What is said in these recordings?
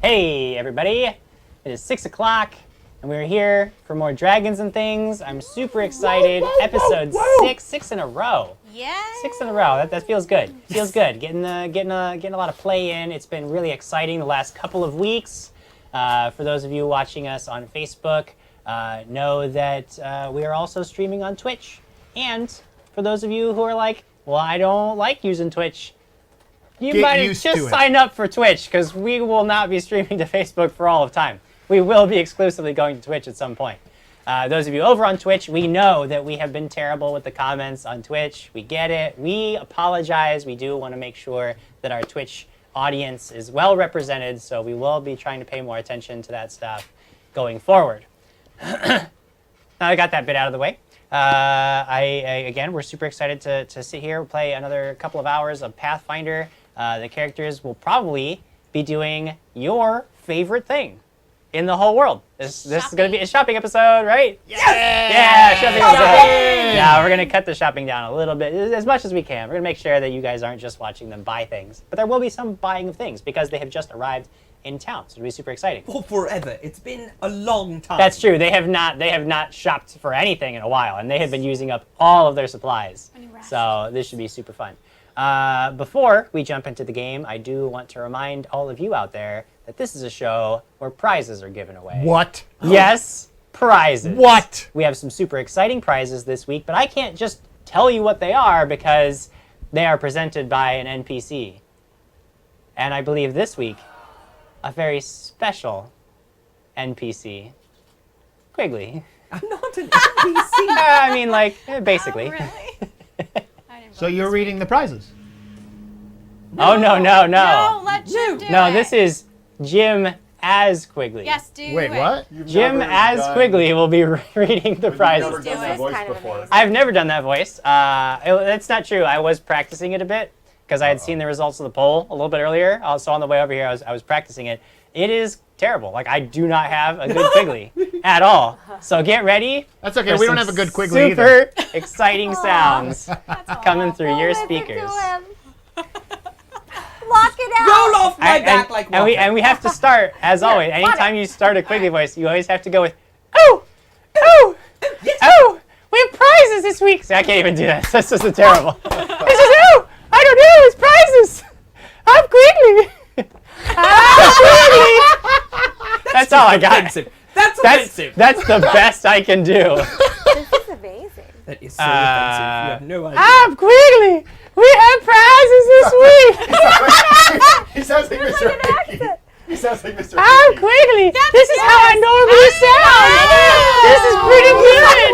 Hey everybody, it is 6 o'clock and we're here for more Dragons and Things. I'm super excited. Episode 6 in a row. Yeah. 6 in a row. That feels good. Feels good. Getting a lot of play in. It's been really exciting the last couple of weeks. For those of you watching us on Facebook, know that we are also streaming on Twitch. And for those of you who are like, well, I don't like using Twitch, you might just sign up for Twitch, because we will not be streaming to Facebook for all of time. We will be exclusively going to Twitch at some point. Those of you over on Twitch, we know that we have been terrible with the comments on Twitch. We get it. We apologize. We do want to make sure that our Twitch audience is well represented, so we will be trying to pay more attention to that stuff going forward. Now I got that bit out of the way. Again, we're super excited to sit here, play another couple of hours of Pathfinder. The characters will probably be doing your favorite thing in the whole world. This is going to be a shopping episode, right? Yeah, shopping episode. Yeah, we're going to cut the shopping down a little bit, as much as we can. We're going to make sure that you guys aren't just watching them buy things. But there will be some buying of things, because they have just arrived in town, so it'll be super exciting. For forever. It's been a long time. That's true. They have not shopped for anything in a while, and they have been using up all of their supplies. So this should be super fun. Before we jump into the game, I do want to remind all of you out there that this is a show where prizes are given away. What? Yes, prizes. What? We have some super exciting prizes this week, but I can't just tell you what they are because they are presented by an NPC. And I believe this week, a very special NPC, Quigley. I'm not an NPC. I mean, like, basically. Oh, really? So you're reading the prizes? Oh, no. No, let Jim do it. No, this is Jim as Quigley. Yes, do Wait, it. what? Jim as Quigley will be reading the prizes. You've never done that voice before. I've never done that voice. That's not true. I was practicing it a bit because I had seen the results of the poll a little bit earlier. Also on the way over here, I was practicing it. It is terrible. Like, I do not have a good Quigley at all. So get ready. That's okay. We don't have a good Quigley either. either. Super exciting sounds coming through your speakers. Lock it out. Roll off my back like water. And we have to start, as always. Anytime you start a Quigley voice, you always have to go with, oh, oh, oh, we have prizes this week. See, I can't even do that. This is terrible. This is, oh, I don't know, it's prizes. I'm Quigley. That's all I got. Offensive. That's offensive. That's the best I can do. This is amazing. That is so offensive. You have no idea. I'm Quigley. We have prizes this week. He sounds like Mr. Mickey. He sounds like Mr. I'm Mickey. Quigley. This is how I normally sound. This is pretty good.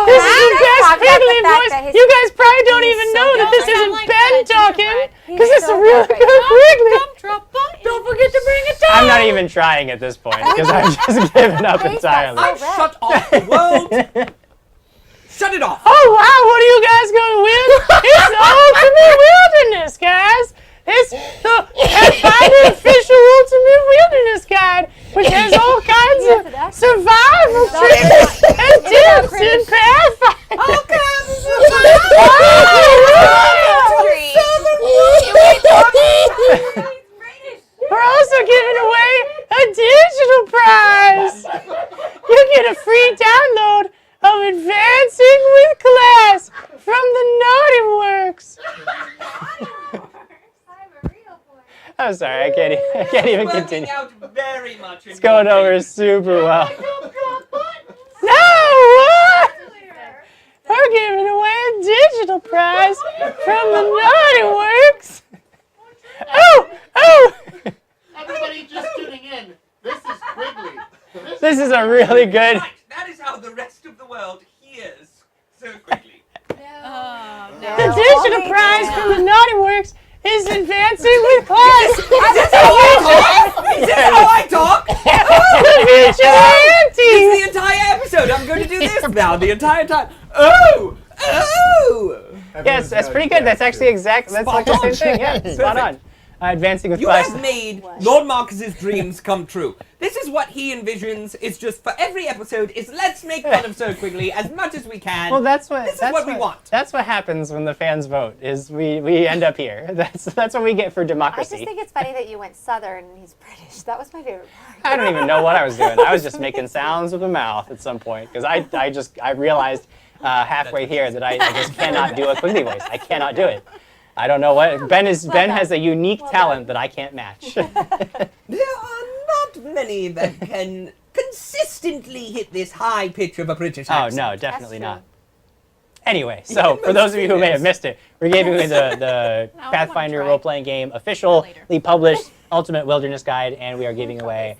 This is the best Quigley voice. You guys probably don't even know that this isn't Ben talking, because this is a really good Quigley. Don't forget to bring it down. I'm not even trying at this point, because I've just given up entirely. I shut off the world. Shut it off. Oh wow, what are you guys gonna win? It's the Ultimate Wilderness, guys! It's the Pathfinder Official Ultimate Wilderness Guide, which has all kinds of survival tricks and tips in Pathfinder. All kinds of We're also giving away a digital prize. You get a free download of Advancing with Class from the Naughty Works. I'm sorry, I can't even continue. Out very much It's going over super well. No! What? We're giving away a digital prize from the Naughty Works. Oh! Oh! Everybody just tuning in. This is Quigley. This is a really good... That is how the rest of the world hears so quickly. The digital prize from the Naughty Works is Advancing with Class. Is this how I talk? Vigilante. It's the entire episode. I'm going to do this now the entire time. Oh! Oh! Yes, that's pretty good. That's actually exact. That's like the same thing. Yeah, spot on. Advancing with You Class. have made Lord Marcus's dreams come true. This is what he envisions. It's just for every episode is let's make fun of Sir Quigley as much as we can. Well, that's what. This is that's what we want. That's what happens when the fans vote. Is we end up here. That's what we get for I just democracy. think it's funny that you went Southern and he's British. That was my favorite part. I don't even know what I was doing. I was just making sounds with my mouth at some point because I realized halfway here that I just cannot do a Quigley voice. I cannot do it. I don't know what Ben has a unique talent that I can't match. There are not many that can consistently hit this high pitch of a British Oh accent. no, definitely true. not. Anyway, so for those of you who may have missed it, we're giving away the I Pathfinder wanna try. role-playing game officially published Ultimate Wilderness Guide, and we are giving away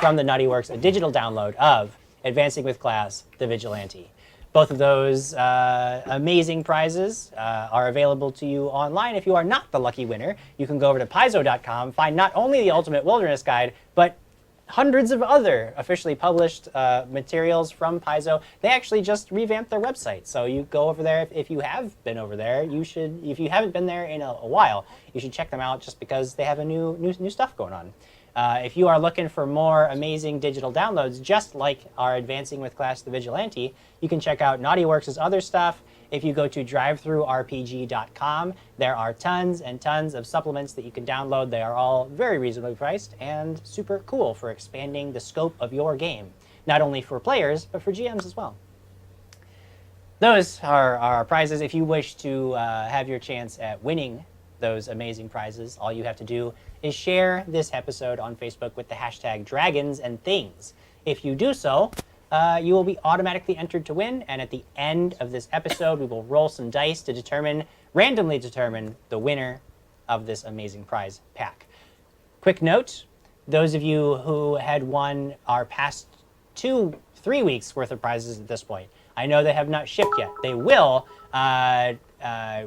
from the Naughty Works a digital download of Advancing with Class: The Vigilante. Both of those amazing prizes are available to you online. If you are not the lucky winner, you can go over to Paizo.com, find not only the Ultimate Wilderness Guide, but hundreds of other officially published materials from Paizo. They actually just revamped their website. So you go over there. If you have been over there, you should. If you haven't been there in a while, you should check them out just because they have a new stuff going on. If you are looking for more amazing digital downloads, just like our Advancing with Class the Vigilante, you can check out Naughty Works' other stuff. If you go to drivethrurpg.com, there are tons and tons of supplements that you can download. They are all very reasonably priced and super cool for expanding the scope of your game, not only for players, but for GMs as well. Those are our prizes. If you wish to have your chance at winning those amazing prizes, all you have to do is share this episode on Facebook with the hashtag Dragons and Things. If you do so, you will be automatically entered to win, and at the end of this episode, we will roll some dice to randomly determine the winner of this amazing prize pack. Quick note, those of you who had won our past 2-3 weeks worth of prizes at this point, I know they have not shipped yet. They will.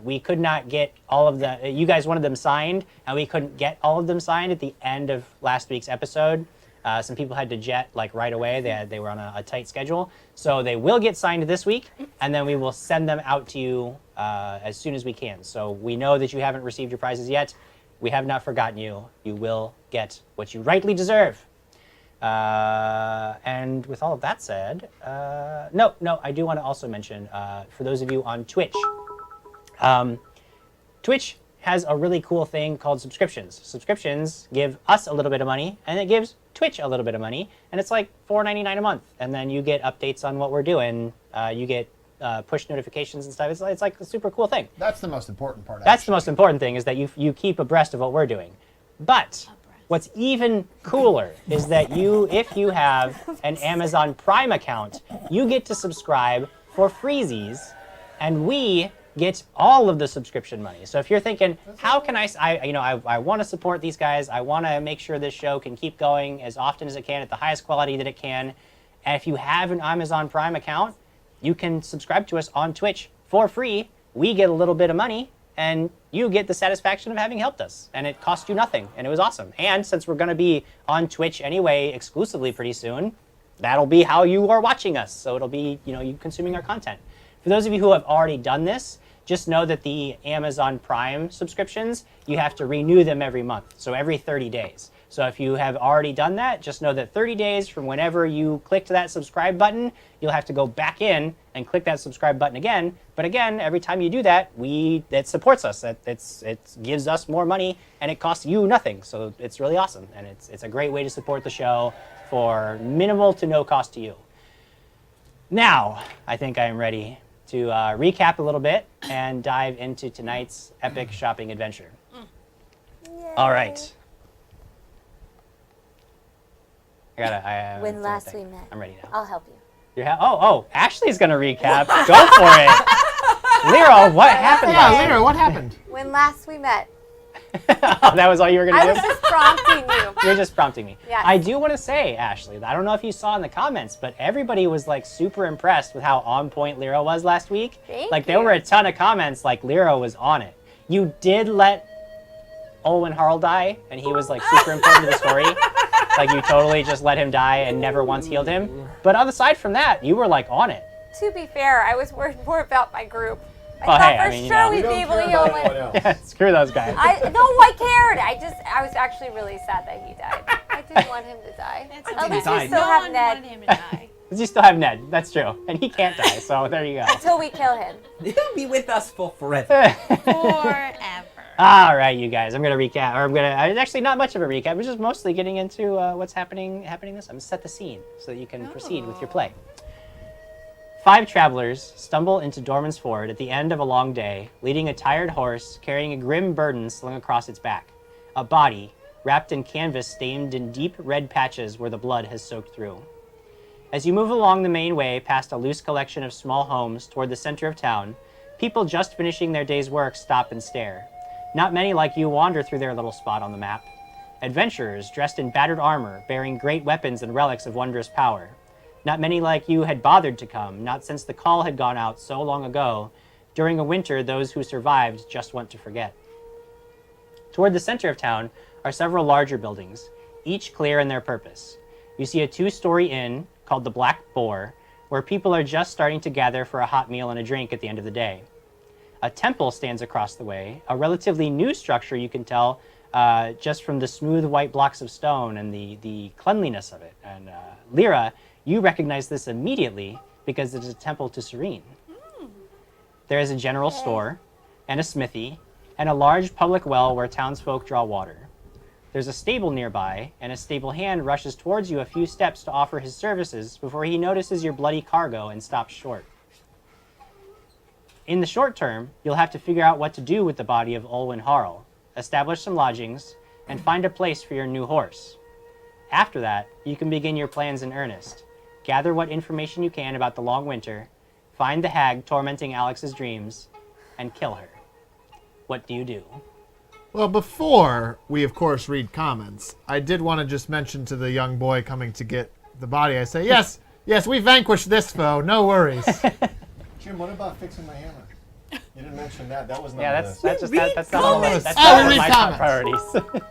We could not get all of them. You guys wanted them signed, and we couldn't get all of them signed at the end of last week's episode. Some people had to jet like right away. They were on a tight schedule. So they will get signed this week, and then we will send them out to you as soon as we can. So we know that you haven't received your prizes yet. We have not forgotten you. You will get what you rightly deserve. And with all of that said, no, I do want to also mention, for those of you on Twitch, Twitch has a really cool thing called subscriptions. Subscriptions give us a little bit of money, and it gives Twitch a little bit of money, and it's like $4.99 a month. And then you get updates on what we're doing. You get push notifications and stuff. It's like a super cool thing. That's the most important part. That's the most important thing, is that you keep abreast of what we're doing. But what's even cooler is that if you have an Amazon Prime account, you get to subscribe for freezies, and we get all of the subscription money. So if you're thinking, how can I want to support these guys, I want to make sure this show can keep going as often as it can at the highest quality that it can, and if you have an Amazon Prime account, you can subscribe to us on Twitch for free. We get a little bit of money, and you get the satisfaction of having helped us, and it cost you nothing, and it was awesome. And since we're going to be on Twitch anyway exclusively pretty soon, that'll be how you are watching us. So it'll be, you consuming our content. For those of you who have already done this, just know that the Amazon Prime subscriptions, you have to renew them every month, so every 30 days. So if you have already done that, just know that 30 days from whenever you clicked that subscribe button, you'll have to go back in and click that subscribe button again. But again, every time you do that, it supports us. It gives us more money, and it costs you nothing. So it's really awesome, and it's a great way to support the show for minimal to no cost to you. Now, I think I am ready to recap a little bit and dive into tonight's epic shopping adventure. Yay. All right. When last we met. I'm ready now. I'll help you. Ashley's gonna recap. Go for it. Lyra, what happened? Yeah, Lyra, what happened? When last we met. Oh, that was all you were gonna I do? was just prompting you. You're just prompting me. Yes. I do want to say, Ashley, I don't know if you saw in the comments, but everybody was like super impressed with how on point Lyra was last week. Thank There you. were a ton of comments like Lyra was on it. You did let Olwen Harl die, and he was like super important to the story. Like you totally just let him die and never once healed him. But aside from that, you were like on it. To be fair, I was worried more about my group. I Well, thought hey, for I mean, you sure know. we'd We be don't able care to heal about him. anyone else. Screw those guys. I cared. I was actually really sad that he died. I didn't want him to die. It's At okay. least died. we still No have one Ned wanted him to die. You still have Ned. That's true, and he can't die. So there you go. until we kill him. He'll be with us for forever. Forever. All right, you guys. I'm gonna recap, or I'm gonna. Actually, not much of a recap. We're just mostly getting into what's happening this. I'm gonna set the scene so that you can proceed with your play. 5 travelers stumble into Dorman's Ford at the end of a long day, leading a tired horse carrying a grim burden slung across its back. A body, wrapped in canvas stained in deep red patches where the blood has soaked through. As you move along the main way past a loose collection of small homes toward the center of town, people just finishing their day's work stop and stare. Not many like you wander through their little spot on the map. Adventurers dressed in battered armor, bearing great weapons and relics of wondrous power. Not many like you had bothered to come, not since the call had gone out so long ago. During a winter, those who survived just want to forget. Toward the center of town are several larger buildings, each clear in their purpose. You see a 2-story inn called the Black Boar, where people are just starting to gather for a hot meal and a drink at the end of the day. A temple stands across the way, a relatively new structure you can tell just from the smooth white blocks of stone and the cleanliness of it. And Lyra, you recognize this immediately because it is a temple to Serene. There is a general store, and a smithy, and a large public well where townsfolk draw water. There's a stable nearby, and a stable hand rushes towards you a few steps to offer his services before he notices your bloody cargo and stops short. In the short term, you'll have to figure out what to do with the body of Olwyn Harl, establish some lodgings, and find a place for your new horse. After that, you can begin your plans in earnest. Gather what information you can about the long winter, find the hag tormenting Alex's dreams, and kill her. What do you do? Well, before we, of course, read comments, I did want to just mention to the young boy coming to get the body, I say, yes, we vanquished this foe, no worries. Jim, what about fixing my hammer? You didn't mention that. That wasn't Yeah, on that's the that's just Read that's not on the comments. list. That's Oh, not read my top comments. priorities.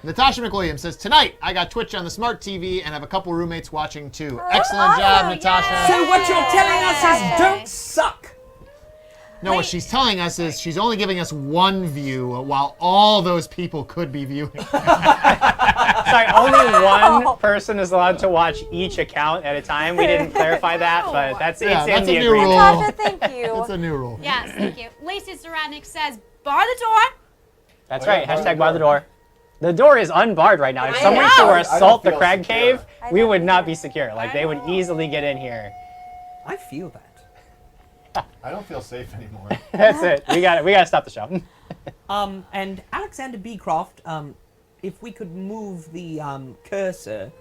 Natasha McWilliams says, tonight I got Twitch on the smart TV and have a couple roommates watching too. Oh, Excellent job, Natasha. So what you're telling us is Yay. don't suck. No, what she's telling us is she's only giving us one view while all those people could be viewing. Sorry, only one person is allowed to watch each account at a time. We didn't clarify that, but that's Yeah, it's that's in the a new agreement. rule. Natasha, thank you. It's a new rule. Yes, thank you. Lacey Zaradnik says, bar the door. That's Oh, yeah, right. bar the Hashtag bar door. the door. The door is unbarred right now. If I someone know. were to I don't assault the feel crag secure. cave, I we don't would not either. be secure. Like I they would know. easily get in here. I feel that. I don't feel safe anymore. That's it. We got it. We got to stop the show. And Alexander Beecroft, if we could move the cursor,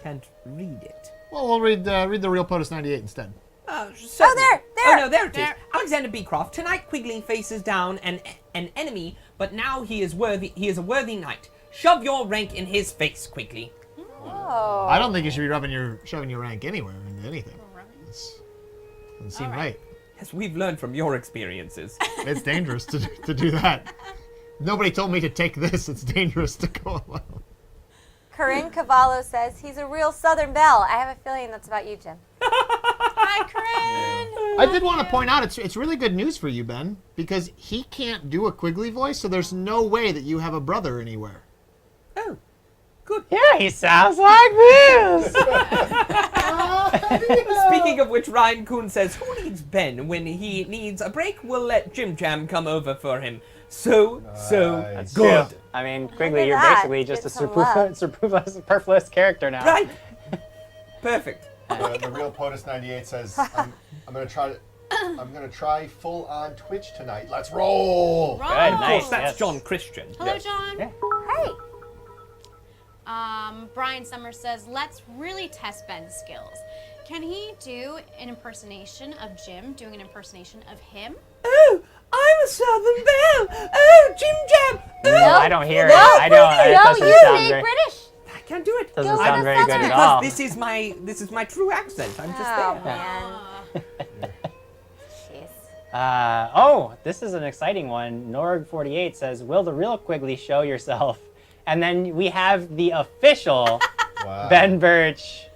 can't read it. Well, we'll read the Real POTUS 98 instead. Certainly. there. Oh no, there it is. There. Alexander Beecroft. Tonight, Quigley faces down an enemy, but now he is worthy. He is a worthy knight. Shove your rank in his face, Quigley. Oh. I don't think you should be shoving your rank anywhere into anything. Doesn't seem right. Yes, we've learned from your experiences. It's dangerous to do that. Nobody told me to take this. It's dangerous to go alone. Corinne Cavallo says he's a real Southern belle. I have a feeling that's about you, Jim. Hi, Corinne. I did want to point out it's really good news for you, Ben, because he can't do a Quigley voice, so there's no way that you have a brother anywhere. Oh, good. Yeah, he sounds like this. Speaking of which, Ryan Kuhn says, who needs Ben? When he needs a break, we'll let Jim Jam come over for him. So Nice. good. True. I mean, Quigley, at you're that. basically just a Get some love. superfluous character now. Right? Perfect. The real POTUS 98 says, I'm gonna try full on Twitch tonight. Let's roll. Roll. Good, Of nice. course, that's yes. John Christian. Hello, Yes. John. Yeah. Hey. Brian Summers says, let's really test Ben's skills. Can he do an impersonation of Jim, doing an impersonation of him? Oh, I'm a Southern Belle. Oh, Jim Jam. No, I don't hear it. No, I don't. It no, doesn't you sound speak very, British. I can't do it. doesn't Go sound with very a good at Southern. all. Because this is my true accent. I'm just Oh, there. man. Jeez. This is an exciting one. Norg48 says, will the real Quigley show yourself? And then we have the official Wow. Ben Birch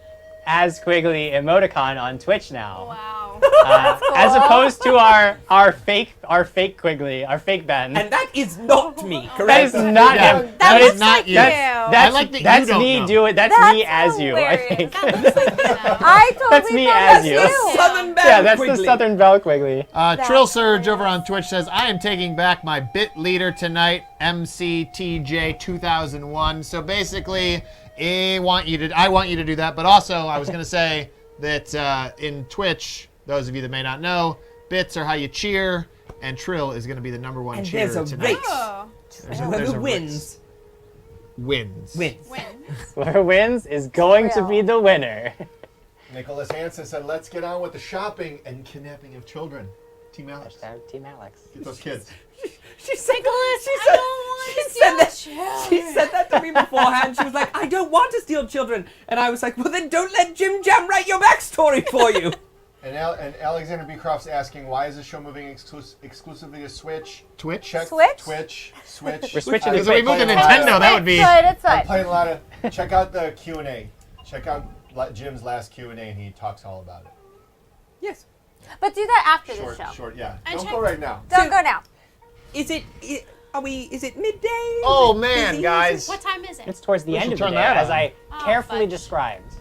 as Quigley emoticon on Twitch now. Wow. As opposed to our fake Quigley, our fake Ben. And that is not me, That correct? is not Yeah. him. That But looks it's not like you. you. That's, I like that you that's don't me know. doing. That's That's me as you. I hilarious. think. That looks like I totally That's me thought as that's you. you. Southern Belle Yeah, that's Quigley. the Southern Belle Quigley. Trill Surge over on Twitch says, I am taking back my bit leader tonight, MCTJ2001. So basically, I want you to do that. But also, I was going to say that in Twitch, those of you that may not know, bits are how you cheer, and Trill is going to be the number one And cheer there's a tonight. race. Oh, There's a Whoever race. wins, Wins. wins. win. Whoever wins is going to Real. be the winner. Nicholas Hansen said, let's get on with the shopping and kidnapping of children. Team Alex. Team Alex. Get those kids. She said, Nicholas, she I said, don't want she to said steal that, children. She said that to me beforehand. She was like, I don't want to steal children. And I was like, well, then don't let Jim Jam write your backstory for you. And Alexander Beecroft's asking, why is the show moving exclusively to Switch? Twitch? Check Switch? Twitch. Switch. We're switching to Because if we Twitch. moved to Playing a lot Nintendo, of- that would be... Good, it's I'm good. playing a lot of. Check out the Q&A. Check out Jim's last Q&A, and he talks all about it. Yes. But do that after Short, the show. short, yeah. And Don't check- go right now. Don't go now. Is it midday? Oh, Is it man, busy? guys. What time is it? It's towards the We end should of the turn day, that as on. I Oh, carefully fudge. described.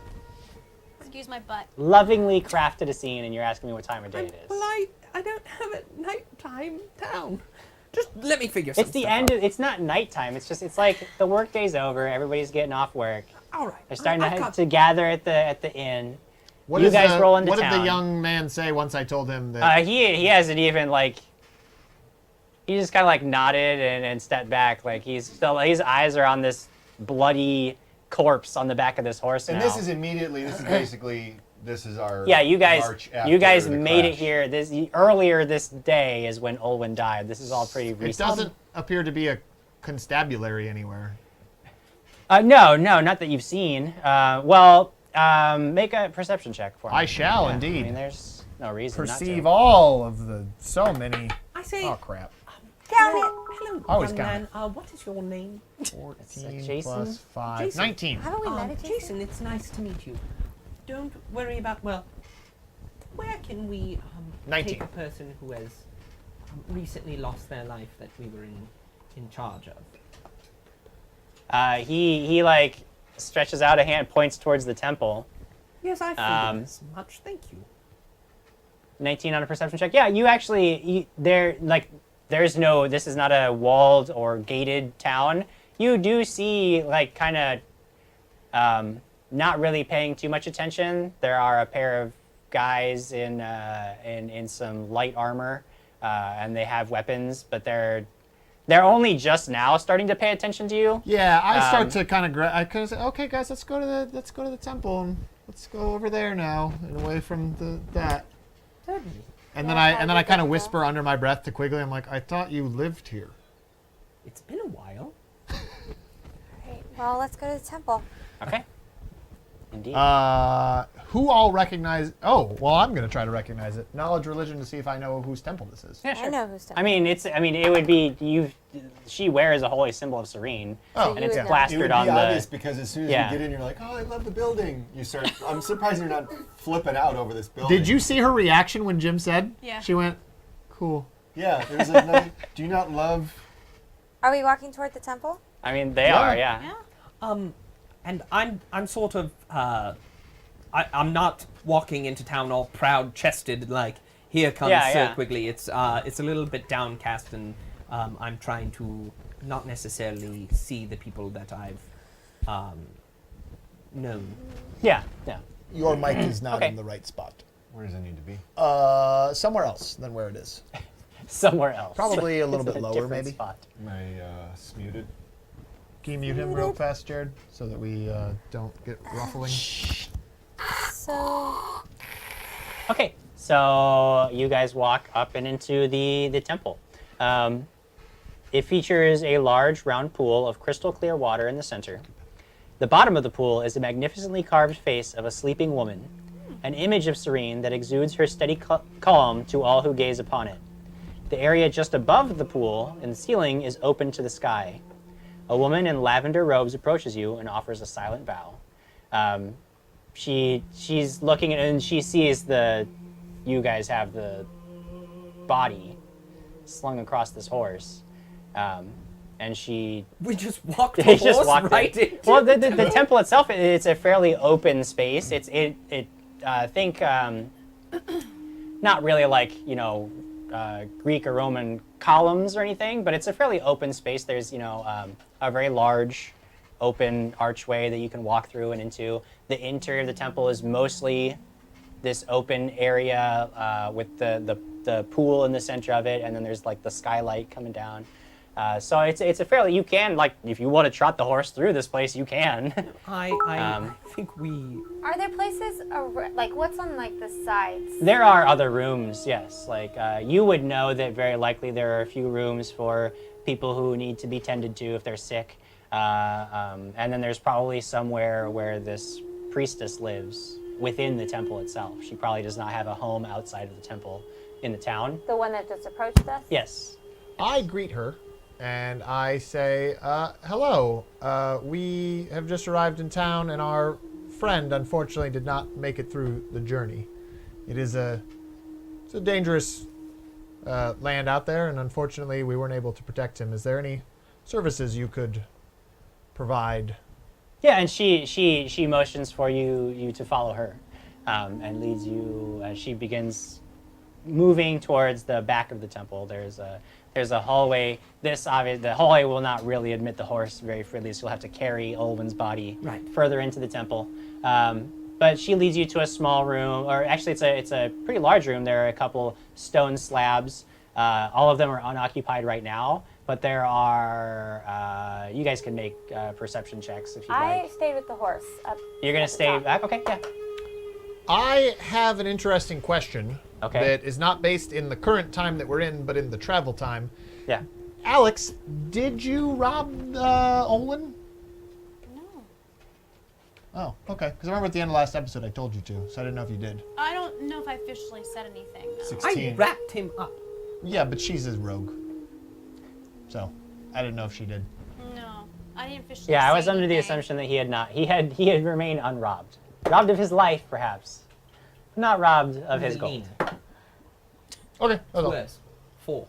Excuse my butt. Lovingly crafted a scene, and you're asking me what time of day it is. Well, I don't have a nighttime town. Just let me figure It's something the end. It's not nighttime. It's like the workday's over. Everybody's getting off work. All right. They're starting I've got- to gather at the inn. What You is guys the- roll into What did the town. young man say once I told him that... He hasn't even like. He just kind of like nodded and stepped back. Like he's still. His eyes are on this bloody corpse on the back of this horse And now. this is basically, this is our Yeah, you guys March after the made it crash. here. Earlier this day is when Olwen died. This is all pretty It recent. doesn't appear to be a constabulary anywhere. No, not that you've seen. Make a perception check for me. I shall Yeah, indeed. I mean, there's no reason Perceive not all of the so many... I say, Oh, crap. Count it. hello, Always young count man. What is your name? 14 Jason? plus 5. Jason. 19. Haven't we met, Jason? Jason, it's nice to meet you. Don't worry about, well, where can we 19. take a person who has recently lost their life that we were in charge of? to. He like stretches out a hand, points towards the temple. Yes, I figured as much. Thank you. 19 on a perception check. Yeah, you actually there's no. This is not a walled or gated town. You do see like kind of not really paying too much attention. There are a pair of guys in some light armor, and they have weapons, but they're only just now starting to pay attention to you. Yeah, I start to kind of... I kind of say, okay, guys, let's go to the temple and let's go over there now and away from that. Certainly. And Yeah, then I I did kind of that. whisper under my breath to Quigley. I'm like, I thought you lived here. It's been a while. Great. Well, let's go to the temple. Okay. Indeed. Who all recognize? Oh, well, I'm gonna try to recognize it. Knowledge, religion, to see if I know whose temple this is. yeah, sure. I know who's temple. I mean, it would be you. She wears a holy symbol of Serene, Oh, and it's would know. It plastered would be on the. obvious because as soon as Yeah. you get in, you're like, oh, I love the building. You start. I'm surprised you're not flipping out over this building. Did you see her reaction when Jim said? Yeah. She went, cool. Yeah. There's another. Do you not love? Are we walking toward the temple? I mean, they Yeah. are, yeah. Yeah. And I'm sort of I'm not walking into town all proud-chested like here comes Yeah, Sir yeah. Quigley. It's a little bit downcast, and I'm trying to not necessarily see the people that I've known. Yeah. Your mic is not Okay. in the right spot. Where does it need to be? Somewhere else than where it is. Somewhere else. Probably a little It's bit lower, different maybe. Spot. Am I muted? Can you mute him real fast, Jared, so that we don't get ruffling? So, Okay, so you guys walk up and into the temple. It features a large round pool of crystal clear water in the center. The bottom of the pool is a magnificently carved face of a sleeping woman, an image of Serene that exudes her steady calm to all who gaze upon it. The area just above the pool in the ceiling is open to the sky. A woman in lavender robes approaches you and offers a silent vow. She's looking at, and she sees the you guys have the body slung across this horse, and she We just walked the He horse just walked right in. into Well, the temple itself, it's a fairly open space. Think not really like Greek or Roman columns or anything, but it's a fairly open space. There's a very large open archway that you can walk through and into. The interior of the temple is mostly this open area with the pool in the center of it, and then there's like the skylight coming down. So it's a fairly, you can, like, if you want to trot the horse through this place, you can. I think we. Are there places like what's on like the sides? There are other rooms, yes. Like you would know that very likely there are a few rooms for people who need to be tended to if they're sick. And then there's probably somewhere where this priestess lives within the temple itself. She probably does not have a home outside of the temple in the town. The one that just approached us? Yes. I greet her and I say, hello. We have just arrived in town and our friend unfortunately did not make it through the journey. It's a dangerous land out there, and unfortunately we weren't able to protect him. Is there any services you could provide? Yeah, and she motions for you to follow her, and leads you as she begins moving towards the back of the temple. There's a hallway. The hallway will not really admit the horse very freely, so you'll have to carry Olwen's body further into the temple. But she leads you to a small room, or actually it's a pretty large room. There are a couple stone slabs. All of them are unoccupied right now, but there are, you guys can make perception checks if you'd I like. stayed with the horse. You're going at to the stay top. back? Okay, yeah. I have an interesting question Okay. that is not based in the current time that we're in, but in the travel time. Yeah. Alex, did you rob Olwen? No. Oh, okay. Because I remember at the end of last episode I told you to, so I didn't know if you did. I don't know if I officially said anything. No. 16. I wrapped him up. Yeah, but she's a rogue. So, I didn't know if she did. No, I didn't officially. Yeah, I say was under the anything. assumption that he had not. He had remained unrobbed. Robbed of his life, perhaps. Not robbed of his gold. Okay, that's all. Worse. 4.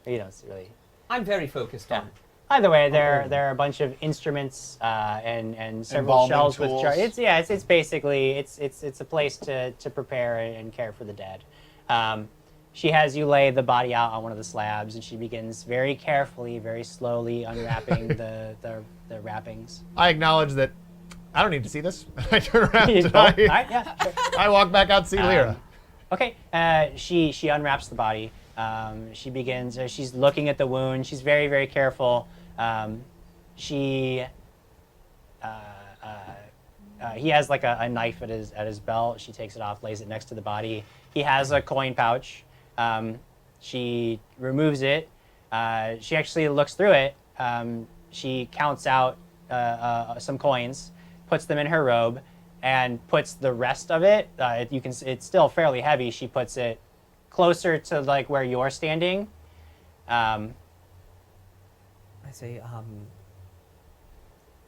You don't really. I'm very focused on. Either way, there are a bunch of instruments and several Embalming shelves with tools. jars. It's basically it's a place to prepare and care for the dead. She has you lay the body out on one of the slabs, and she begins very carefully, very slowly unwrapping the wrappings. I acknowledge that I don't need to see this. I turn around You and go, "All right, yeah, sure." I walk back out to see Lyra. Okay, she unwraps the body. She begins. She's looking at the wound. She's very, very careful. He has like a knife at his belt. She takes it off, lays it next to the body. He has a coin pouch. She removes it. She actually looks through it. She counts out some coins, puts them in her robe, and puts the rest of it. It's still fairly heavy. She puts it closer to like where you're standing. I say,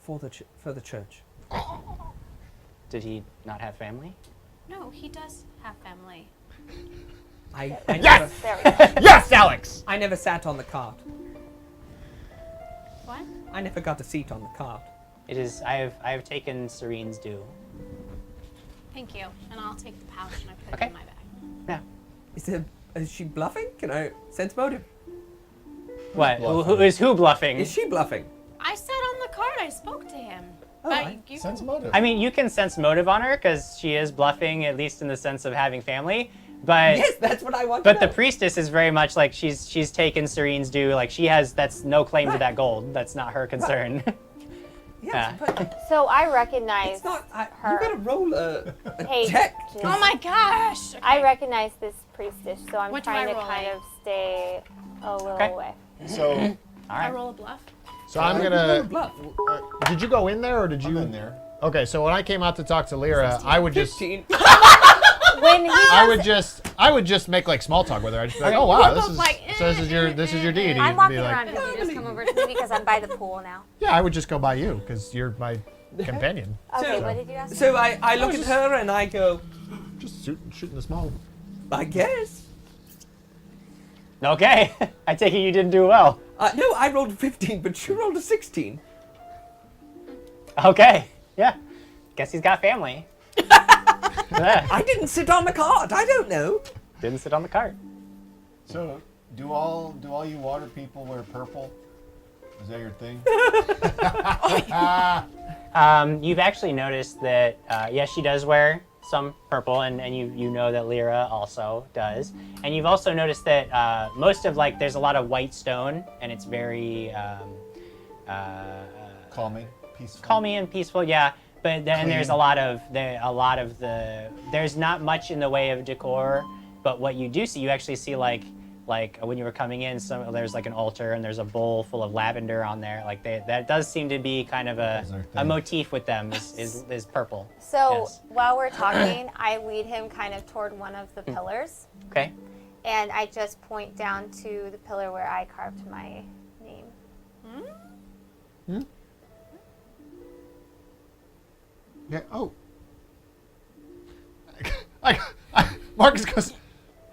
for the church. Did he not have family? No, he does have family. I Yes! There we go. Yes, Alex! I never sat on the cart. What? I never got a seat on the cart. It is. I have taken Serene's due. Thank you. And I'll take the pouch and I put Okay. it in my bag. Yeah. Is she bluffing? Can I sense motive? What? bluffing? Who bluffing? Is she bluffing? I sat on the cart. I spoke to him. Oh, I- you Sense can- motive. I mean, you can sense motive on her because she is bluffing, at least in the sense of having family. But Yes, that's what I want. but to the know. priestess is very much like she's taken Serene's due. Like that's no claim to Right. that gold. That's not her concern. Yes, but So I recognize it's not. You her. gotta roll a Hey, check. Jim. Oh my gosh. Okay. I recognize this priestess, so I'm What do trying I to roll? kind of stay a little Okay. away. So All I right. roll a bluff. So I'm Roll a gonna. bluff. Did you go in there or did you? I'm in there. Okay, so when I came out to talk to Lyra, I would just. 15. When he I would just make like small talk with her. I'd just be like, oh wow, this both is like, so this is your deity. I'm And walking be like, around, could you just come over to me because I'm by the pool now? yeah, I would just go by you because you're my companion. Okay, So- what did you ask? So I look at her and I go, Just shooting the small I guess. Okay. I take it you didn't do well. No, I rolled a 15, but you rolled a 16. Okay. Yeah. Guess he's got family. Yeah. I didn't sit on the cart. I don't know. Didn't sit on the cart. So, do all you water people wear purple? Is that your thing? You've actually noticed that, yes, she does wear some purple, and you know that Lyra also does. And you've also noticed that most of, like, there's a lot of white stone, and it's very Calming, peaceful. calming and peaceful, yeah. But then Clean. there's a lot of there's not much in the way of decor, but what you do see, you actually see like when you were coming in, there's like an altar and there's a bowl full of lavender on there. Like that does seem to be kind of That's their a thing. motif with them is purple. So Yes. while we're talking, I lead him kind of toward one of the pillars, Okay. and I just point down to the pillar where I carved my name. Yeah. Oh. Marcus goes,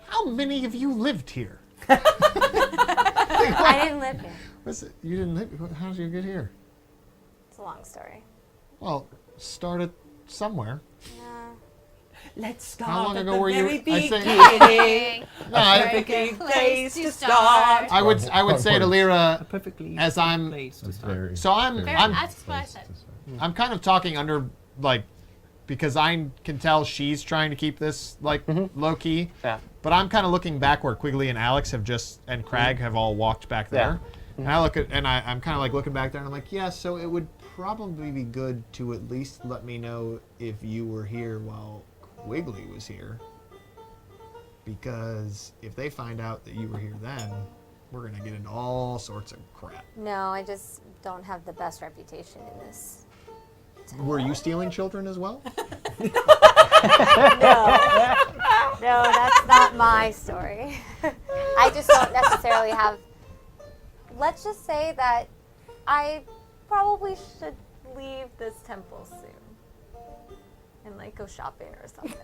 how many of you lived here? I didn't live here. What's it? You didn't live. How did you get here? It's a long story. Well, started somewhere. Let's start How long at ago the were you- very I say- beginning. No, I Perfect place place to to start. start. I would say to Lyra, Perfectly As I'm- place to That's start. very. so I'm That's what I said. I'm kind of talking under like because I can tell she's trying to keep this like low key. Yeah. But I'm kind of looking back where Quigley and Alex have just and Crag have all walked back there. And I look at and I'm kind of like looking back there and I'm like, yeah, so it would probably be good to at least let me know if you were here while Quigley was here. Because if they find out that you were here then, we're gonna get into all sorts of crap. No, I just don't have the best reputation in this. Were you stealing children as well? No, that's not my story. I just don't necessarily have. Let's just say that I probably should leave this temple soon and like go shopping or something.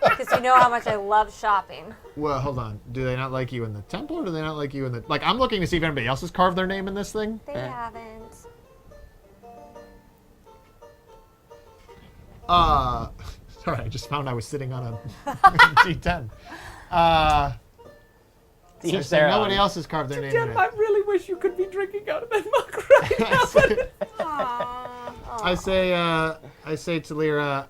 Because you know how much I love shopping. Well, hold on. Do they not like you in the temple, or do they not like you in the? Like, I'm looking to see if anybody else has carved their name in this thing. They haven't. Sorry, I just found I was sitting on a D10. To each So their nobody own. else has carved their name in Jen, it. I really wish you could be drinking out of that mug right now. I say to Lyra,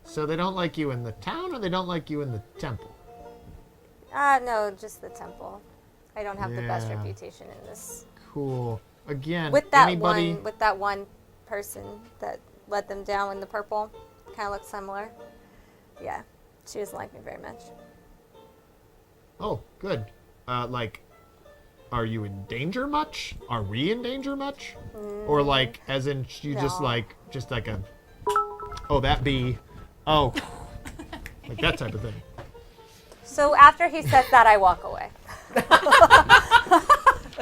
so they don't like you in the town, or they don't like you in the temple? No, just the temple. I don't have the best Yeah. reputation in this. Cool. Again, With that anybody? one person that let them down in the purple, kind of looks similar. Yeah, she doesn't like me very much. Oh, good. Like, are you in danger much? Are we in danger much? Or like, as in, you just No. like a, oh, that bee, oh, like that type of thing. So after he says that, I walk away.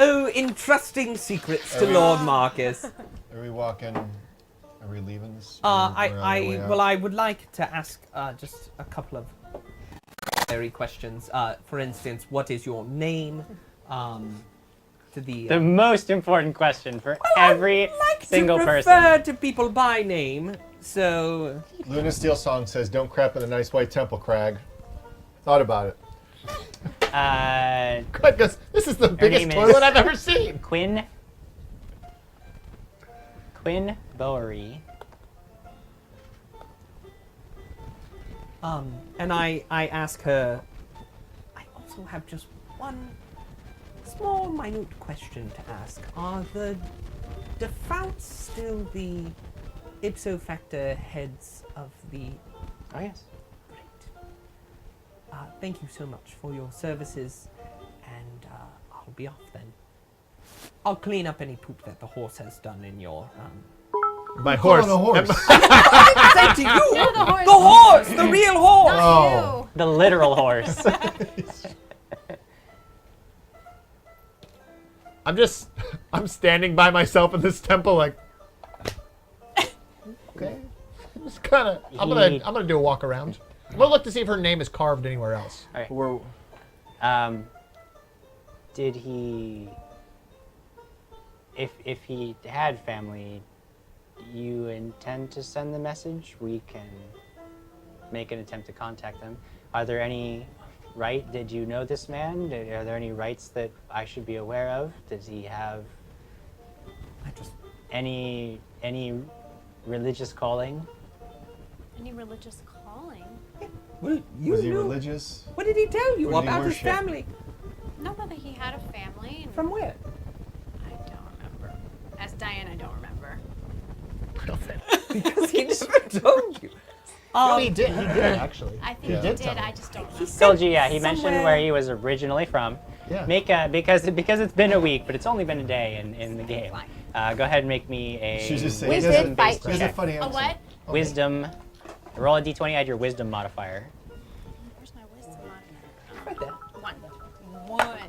Oh, entrusting secrets to Lord Marcus. Are we walking? Are we leaving this? Well, We're on our way out? I would like to ask just a couple of very questions. For instance, what is your name? To The most important question for every like single to person. refer to people by name, so Luna Steel Song says, "Don't crap in the nice white temple, Crag." Thought about it. Good, because this is the biggest name is- toilet I've ever seen. Quinn Bowery. and I ask her. I also have just one small, minute question to ask. Are the Defouts still the ipso facto heads of the? Oh yes. Great. Thank you so much for your services, and I'll be off then. I'll clean up any poop that the horse has done in your. My Horse. horse. horse. Say to you, You're the horse. the horse, the real horse. Oh. Ew. The literal horse. I'm standing by myself in this temple, like, okay. I'm just kind of. I'm gonna do a walk around. We'll look to see if her name is carved anywhere else. All right. We're, Did he? If he had family, do you intend to send the message? We can make an attempt to contact them. Are there any Did you know this man? Are there any rights that I should be aware of? Does he have I just any religious calling? Any religious calling? well, you was he knew. religious? What did he tell you What did he about his worship? family? No, but he had a family. And From where? I don't remember. As Diane, I don't remember. Because he never told you. No, he did. He did actually. I think Yeah. he Did did. tell I me. just don't remember. Told you, yeah. He mentioned somewhere- where he was originally from. Yeah. Make because it's been a week, but it's only been a day in the game. Fine. Go ahead and make me a She's just saying. We he did doesn't- fight He has a together. funny A accent. what? wisdom. Roll a d20. Add your wisdom modifier. Where's my wisdom modifier? Right there. One.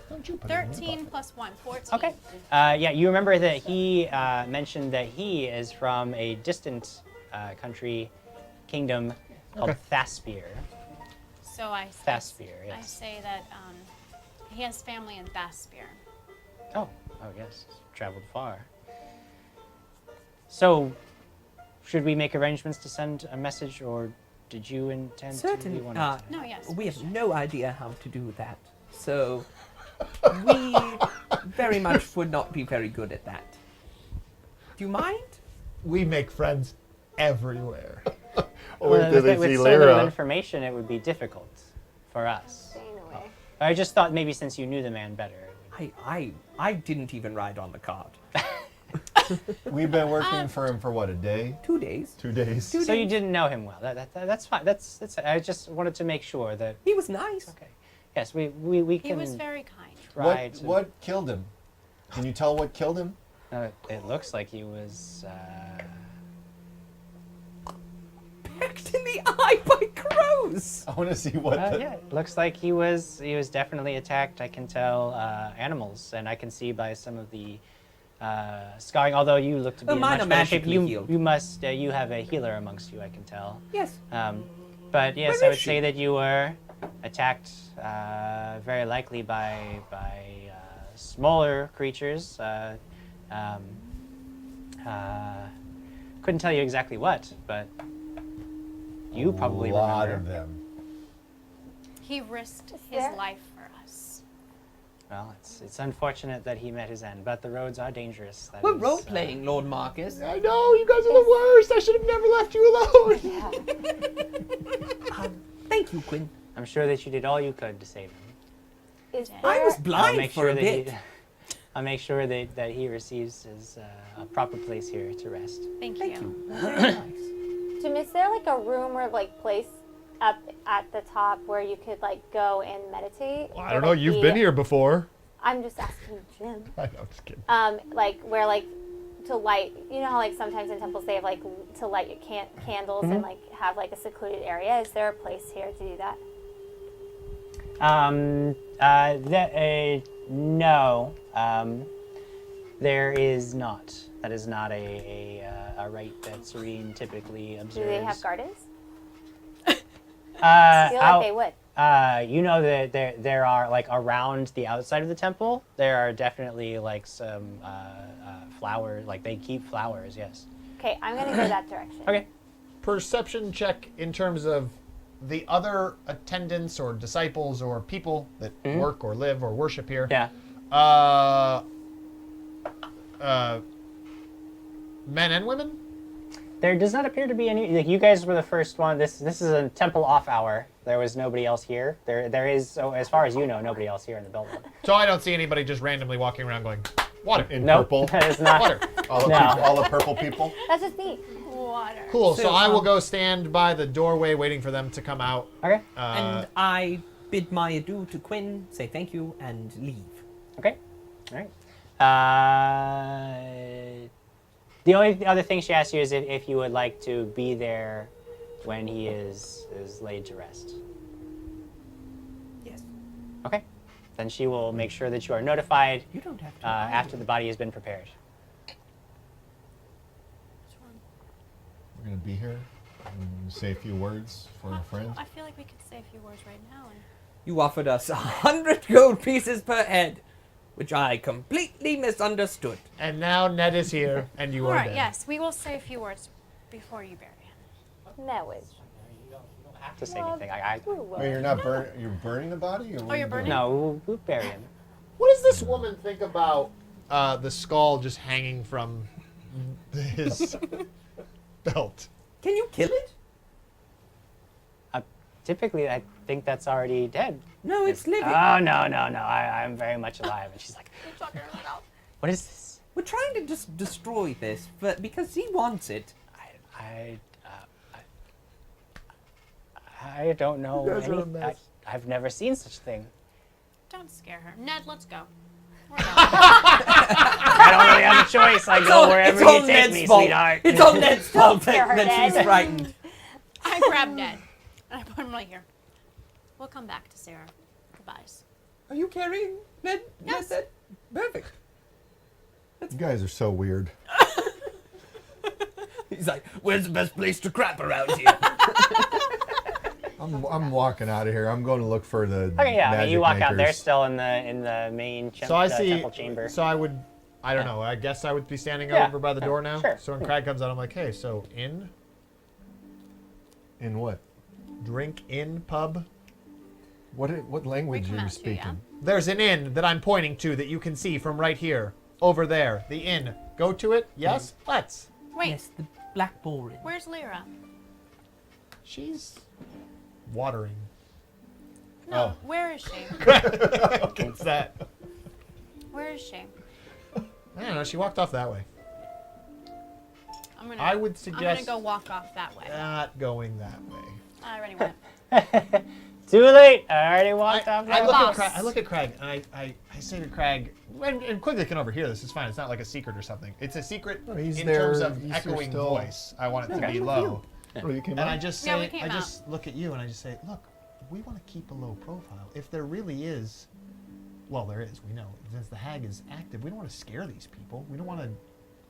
Don't you put it in your 13 bucket. plus 1, 14. Okay. Yeah, you remember that he mentioned that he is from a distant kingdom called Thaspir. So I Thaspir, I yes. say that he has family in Thaspir. Oh yes, traveled far. So, should we make arrangements to send a message, or did you intend to? Certainly. You wanted to? No, yes. We have no idea how to do that. So we very much would not be very good at that. Do you mind? We make friends everywhere. Or did they with see so little Lyra? information, it would be difficult for us. Staying away. I just thought maybe since you knew the man better. I didn't even ride on the cart. We've been working for him for what, a day? 2 days. 2 days? So you didn't know him well. That's fine. That's. I just wanted to make sure that. He was nice. Okay. Yes, we can. He was very kind. try to. What killed him? Can you tell what killed him? It looks like he was. Pecked in the eye by crows. I want to see what. Yeah, it looks like he was definitely attacked. I can tell animals, and I can see by some of the scarring. Although you look to be Oh, in mine much are better shape, magically healed. you must you have a healer amongst you. I can tell. Yes. But yes, Where I is would she? say that you were attacked very likely by smaller creatures. Couldn't tell you exactly what, but you probably a lot remember. of them. He risked Is his there- life for us. Well, it's unfortunate that he met his end, but the roads are dangerous. That We're is, role playing, Lord Marcus. I know, you guys are the worst. I should have never left you alone. Thank you, Quinn. I'm sure that you did all you could to save him. Is I there- was I'll blind make for sure a that bit. I'll make sure that he receives his a proper place here to rest. Thank, Thank you. you. Very nice. Jim, is there like a room or like place up at the top where you could like go and meditate? I Or, don't know. like, You've be- been here before. I'm just asking Jim. I know, I'm just kidding. Like where like to light. You know how like sometimes in temples they have like to light your candles and like have like a secluded area. Is there a place here to do that? No, there is not. That is not a rite that Serene typically observes. Do they have gardens? Uh, I feel like out- they would. You know that there are like around the outside of the temple. There are definitely like some flowers. Like they keep flowers. Yes. Okay, I'm gonna go that direction. Okay. Perception check in terms of the other attendants or disciples or people that work or live or worship here. Yeah. Men and women? There does not appear to be any. Like you guys were the first one. This is a temple off hour. There was nobody else here. There is, so as far as you know, nobody else here in the building. So I don't see anybody just randomly walking around going, water. In Nope, purple. that is not. Water. All the, No. people, all the purple people. That's just me. Water. Cool. So So, I will go stand by the doorway waiting for them to come out. Okay. And I bid my adieu to Quinn, say thank you, and leave. Okay. All right. The only other thing she asked you is if you would like to be there when he is laid to rest. Yes. Okay. Then she will make sure that you are notified You don't have to. after the body has been prepared. We're gonna be here. Say a few words for a friend. I feel like we could say a few words right now. And You offered us 100 gold pieces per head, which I completely misunderstood. And now Ned is here, and you all are right, dead. yes, we will say a few words before you bury him. No, it's You don't have to say anything. Wait, you're not you're burning the body? Or what Oh, are you're you burning? doing? no, we'll bury him. What does this woman think about the skull just hanging from his belt? Can you kill it? Typically, I think that's already dead. No, it's living. Oh, no. I'm very much alive. And she's like, what is this? We're trying to just destroy this, but because he wants it. I don't know. You guys are a mess. I've never seen such a thing. Don't scare her. Ned, let's go. I don't really have a choice. I go wherever you take me, sweetheart. It's all Ned's fault scare her, that she's Ned. frightened. I grab Ned and I put him right here. We'll come back to Sarah. Goodbyes. Are you carrying Ned? Yes. Ned? Perfect. You guys are so weird. He's like, where's the best place to crap around here? I'm walking out of here. I'm going to look for the Okay, yeah. I mean, magic you walk out. They're makers. still in the main So I see. temple chamber. So I would. I don't know. I guess I would be standing Yeah, over by the yeah, door now. sure. So when Crag comes out, I'm like, hey, so inn, In what? drink in pub. What language come are you out to you, yeah. speaking? There's an inn that I'm pointing to that you can see from right here, over there. The inn. Go to it. Yes. Let's. Wait, Yes, the Black Bull. where's Lyra? She's watering. No, where is she? What's that? Where is she? I don't know. She walked off that way. I'm gonna. I would I'm gonna suggest go walk off that way. not going that way. I already went. Too late. I already walked off. I that look way. at Crag. I look at Crag, and I say to Crag, and Quigley can overhear this. It's fine. It's not like a secret or something. It's a secret No, he's in there. terms of He's there echoing still. voice. I want it to Okay. be low. Oh, you came And I out? just Yeah, say, we came I just look at you and I just say, look, we want to keep a low profile. If there really is, well, there is. We know since the hag is active, we don't want to scare these people. We don't want to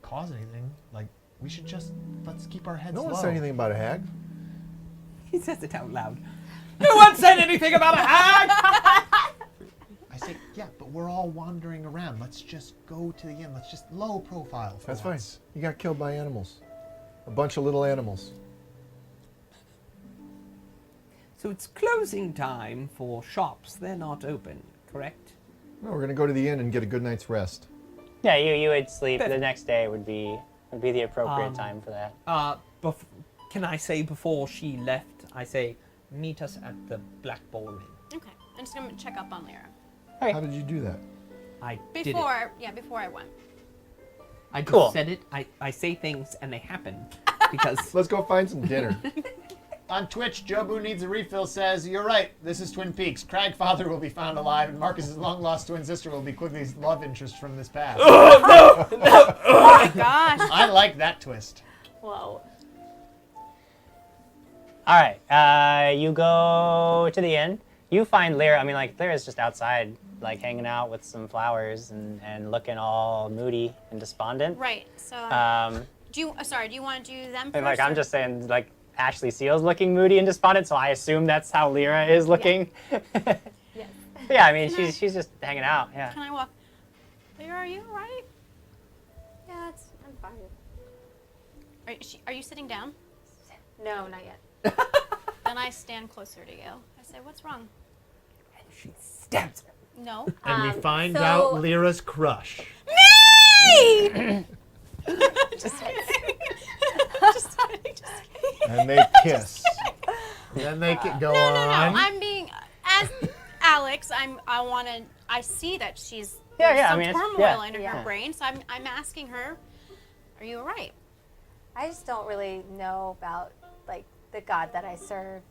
cause anything. Like we should just let's keep our heads No low. one said anything about a hag. He says it out loud. No one said anything about a hag! I say, yeah, but we're all wandering around. Let's just go to the inn. Let's just low profile. For That's fine. once. You got killed by animals. A bunch of little animals. So it's closing time for shops. They're not open, correct? No, we're gonna go to the inn and get a good night's rest. Yeah, you would sleep. The Perfect. next day would be the appropriate time for that. Can I say before she left, I say, meet us at the Black Bull Inn. Okay, I'm just gonna check up on Lyra. How did you do that? I did it. Before I went. I just Cool. said it. I say things and they happen. Because Let's go find some dinner. On Twitch, Jobu Needs a Refill says, you're right, this is Twin Peaks. Crag father will be found alive, and Marcus's long-lost twin sister will be Quigley's love interest from this past. Oh my gosh. I like that twist. Whoa. All right, you go to the inn. You find Lyra. I mean, like Lyra's just outside, like hanging out with some flowers and looking all moody and despondent. Right. So do you want to do them first? And like I'm or- just saying, like Ashley Seal's looking moody and despondent, so I assume that's how Lyra is looking. Yes. Yeah, I mean Can I- she's just hanging out. Yeah. Can I walk? Lyra, are you alright? Yeah, I'm fine. Are you sitting down? No, not yet. Then I stand closer to you. I say, what's wrong? she stabs her. No. And we find so- out Lyra's crush. Me! Just kidding. Just kidding. And they kiss. Then they could go No, on. I'm being as Alex. I see that she's Yeah, there's yeah, I some mean, it's- turmoil yeah. in Yeah. her brain. So I'm asking her, are you alright? I just don't really know about like the God that I serve.